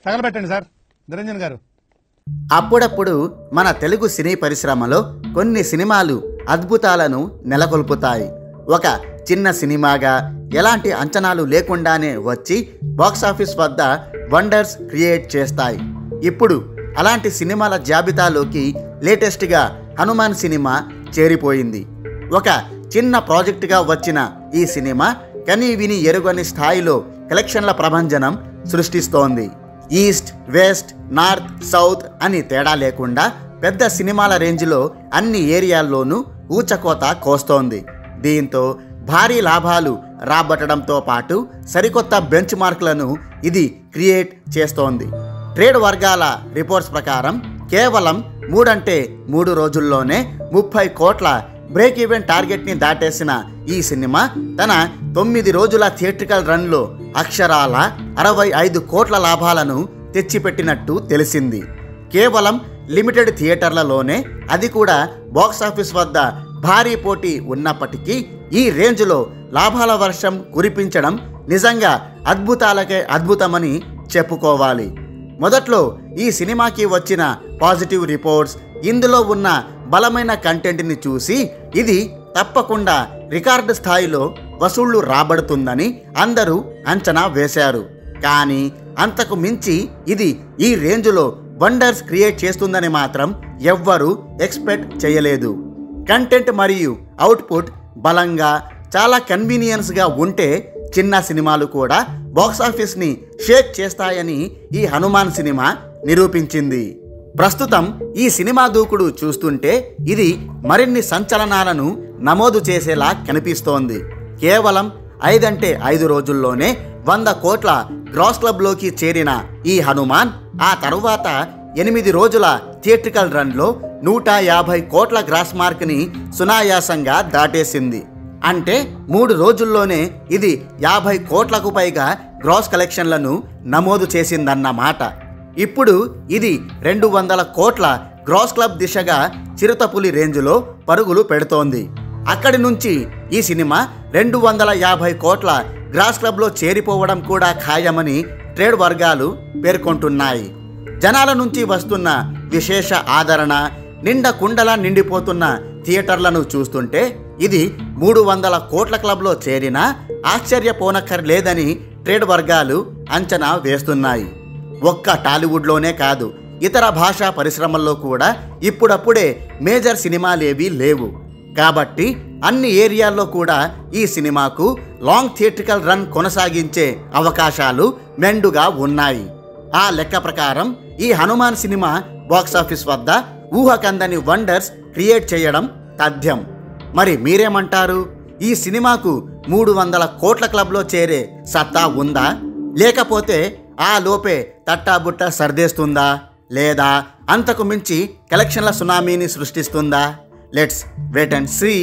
తగలబెట్టండి sir Niranjan గారు. అప్పుడప్పుడు మన తెలుగు సినీ పరిశ్రమలో కొన్ని సినిమాలు అద్భుతాలను నెలకొల్పుతాయి. ఒక చిన్న సినిమాగా ఎలాంటి అంచనాలు లేకుండానే వచ్చి బాక్సాఫీస్ వద్ద వండర్స్ క్రియేట్ చేస్తాయి. ఇప్పుడు అలాంటి సినిమాల జాబితాలోకి లేటెస్ట్గా హనుమాన్ సినిమా చేరిపోయింది. ఒక చిన్న ప్రాజెక్టుగా వచ్చిన ఈ సినిమా కనీ విని ఎరుగని స్థాయిలో కలెక్షన్ల ప్రభంజనం సృష్టిస్తోంది. ఈస్ట్, వెస్ట్, నార్త్, సౌత్ అని తేడా లేకుండా పెద్ద సినిమాల రేంజ్లో అన్ని ఏరియాల్లోనూ ఊచకోత కోస్తోంది. దీంతో భారీ లాభాలు రాబట్టడంతో పాటు సరికొత్త బెంచ్ మార్క్లను ఇది క్రియేట్ చేస్తోంది. ట్రేడ్ వర్గాల రిపోర్ట్స్ ప్రకారం కేవలం 3 రోజుల్లోనే 30 కోట్ల బ్రేక్ ఈవెన్ టార్గెట్ని దాటేసిన ఈ సినిమా తన 9 రోజుల థియేట్రికల్ రన్లో అక్షరాల 65 కోట్ల లాభాలను తెచ్చిపెట్టినట్టు తెలిసింది. కేవలం లిమిటెడ్ థియేటర్లలోనే, అది కూడా బాక్సాఫీస్ వద్ద భారీ పోటీ ఉన్నప్పటికీ ఈ రేంజ్లో లాభాల వర్షం కురిపించడం నిజంగా అద్భుతాలకే అద్భుతమని చెప్పుకోవాలి. మొదట్లో ఈ సినిమాకి వచ్చిన పాజిటివ్ రిపోర్ట్స్, ఇందులో ఉన్న బలమైన కంటెంట్ని చూసి ఇది తప్పకుండా రికార్డు స్థాయిలో వసూళ్లు రాబడుతుందని అందరూ అంచనా వేశారు. కానీ అంతకు మించి ఇది ఈ రేంజ్లో వండర్స్ క్రియేట్ చేస్తుందని మాత్రం ఎవ్వరూ ఎక్స్పెక్ట్ చేయలేదు. కంటెంట్ మరియు అవుట్పుట్ బలంగా, చాలా కన్వీనియన్స్గా ఉంటే చిన్న సినిమాలు కూడా బాక్సాఫీస్ని షేక్ చేస్తాయని ఈ హనుమాన్ సినిమా నిరూపించింది. ప్రస్తుతం ఈ సినిమా దూకుడు చూస్తుంటే ఇది మరిన్ని సంచలనాలను నమోదు చేసేలా కనిపిస్తోంది. కేవలం 5 రోజుల్లోనే 100 కోట్ల గ్రాస్ క్లబ్లోకి చేరిన ఈ హనుమాన్ ఆ తరువాత 8 రోజుల థియేట్రికల్ రన్లో 150 కోట్ల గ్రాస్ మార్క్ని సునాయాసంగా దాటేసింది. అంటే 3 రోజుల్లోనే ఇది 50 కోట్లకు పైగా గ్రాస్ కలెక్షన్లను నమోదు చేసిందన్నమాట. ఇప్పుడు ఇది 200 కోట్ల గ్రాస్ క్లబ్ దిశగా చిరుతపులి రేంజ్లో పరుగులు పెడుతోంది. అక్కడి నుంచి ఈ సినిమా 250 కోట్ల గ్రాస్ క్లబ్లో చేరిపోవడం కూడా ఖాయమని ట్రేడ్ వర్గాలు పేర్కొంటున్నాయి. జనాల నుంచి వస్తున్న విశేష ఆదరణ, నిండా కుండలా నిండిపోతున్న థియేటర్లను చూస్తుంటే ఇది 300 కోట్ల క్లబ్లో చేరినా ఆశ్చర్యపోనక్కర్లేదని ట్రేడ్ వర్గాలు అంచనా వేస్తున్నాయి. ఒక్క టాలీవుడ్లోనే కాదు, ఇతర భాషా పరిశ్రమల్లో కూడా ఇప్పుడప్పుడే మేజర్ సినిమాలేవీ లేవు. కాబట్టి అన్ని ఏరియాల్లో కూడా ఈ సినిమాకు లాంగ్ థియేట్రికల్ రన్ కొనసాగించే అవకాశాలు మెండుగా ఉన్నాయి. ఆ లెక్క ప్రకారం ఈ హనుమాన్ సినిమా బాక్సాఫీస్ వద్ద ఊహకందని వండర్స్ క్రియేట్ చేయడం తథ్యం. మరి మీరేమంటారు? ఈ సినిమాకు 300 కోట్ల క్లబ్లో చేరే సత్తా ఉందా? లేకపోతే ఆ లోపే తట్టాబుట్ట సర్దేస్తుందా? లేదా అంతకు మించి కలెక్షన్ల సునామీని సృష్టిస్తుందా? Let's wait and see.